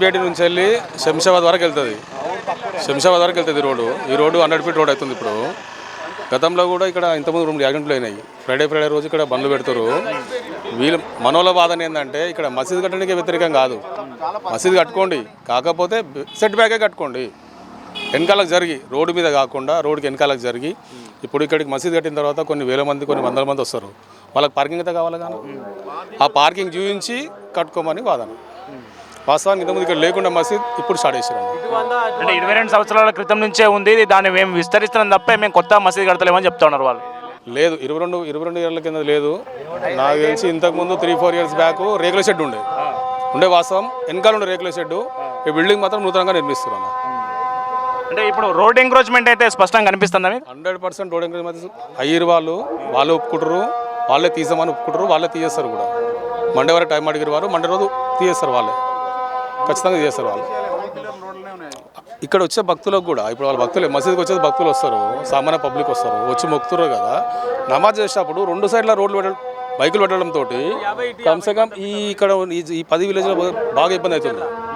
బేటి నుంచి వెళ్ళి శంషాబాద్ వరకు వెళ్తుంది. శంషాబాద్ వరకు వెళ్తుంది రోడ్డు. ఈ రోడ్డు 100 ఫీట్ రోడ్ అవుతుంది ఇప్పుడు. గతంలో కూడా ఇక్కడ ఇంతకుముందు 2 యాక్సిడెంట్లు అయినాయి. ఫ్రైడే రోజు ఇక్కడ బండ్లు పెడతారు. వీళ్ళు మనోళ్ళ వాదన ఏంటంటే ఇక్కడ మసీదు కట్టడానికి వ్యతిరేకం కాదు, మసీదు కట్టుకోండి, కాకపోతే సెట్ బ్యాకే కట్టుకోండి, వెనకాలకు జరిగి రోడ్డు మీద కాకుండా రోడ్డుకి వెనకాలకు జరిగి. ఇప్పుడు ఇక్కడికి మసీదు కట్టిన తర్వాత కొన్ని వేల మంది కొన్ని వందల మంది వస్తారు, వాళ్ళకి పార్కింగ్ అయితే కావాలి కానీ ఆ పార్కింగ్ చూపించి కట్టుకోమని వాదన. వాస్తవానికి ఇంతకుముందు ఇక్కడ లేకుండా మసీద్ ఇప్పుడు స్టార్ట్ చేశారు. అంటే 22 సంవత్సరాల క్రితం నుంచే ఉంది, దాన్ని మేము విస్తరిస్తున్నాం తప్ప మేము కొత్త మసీదు కడతలేమని చెప్తా ఉన్నారు వాళ్ళు. లేదు, 22 ఏళ్ళ కింద లేదు. నాకు తెలిసి ఇంతకుముందు 3-4 ఇయర్స్ బ్యాక్ రేకుల షెడ్ ఉండే వాస్తవం, వెనకాల ఉండే రేకుల షెడ్. ఈ బిల్డింగ్ మాత్రం నూతనంగా నిర్మిస్తున్నారు. అంటే ఇప్పుడు రోడ్ ఎంక్రోచ్మెంట్ అయితే స్పష్టంగా కనిపిస్తుందా మీకు? 100% రోడ్ ఎంక్రోచ్మెంట్ అయ్యారు. వాళ్ళు ఒప్పుకుంటారు, వాళ్ళే తీసామని ఒప్పుకుంటారు, వాళ్ళే తీసేస్తారు కూడా. మండే వరకు టైం అడిగారు వారు, మండే రోజు తీసేస్తారు, వాళ్ళే ఖచ్చితంగా చేస్తారు వాళ్ళు. ఇక్కడ వచ్చే భక్తులకు కూడా ఇప్పుడు వాళ్ళ భక్తులే మసీదుకి వచ్చేది, భక్తులు వస్తారు, సామాన్య పబ్లిక్ వస్తారు, వచ్చి మొక్కుతారు కదా. నమాజ్ చేసేటప్పుడు 2 సైడ్ల రోడ్లు బైకులు పెట్టడంతో కమ్సే కమ్ ఇక్కడ ఈ 10 విలేజ్లో బాగా ఇబ్బంది అవుతుంది.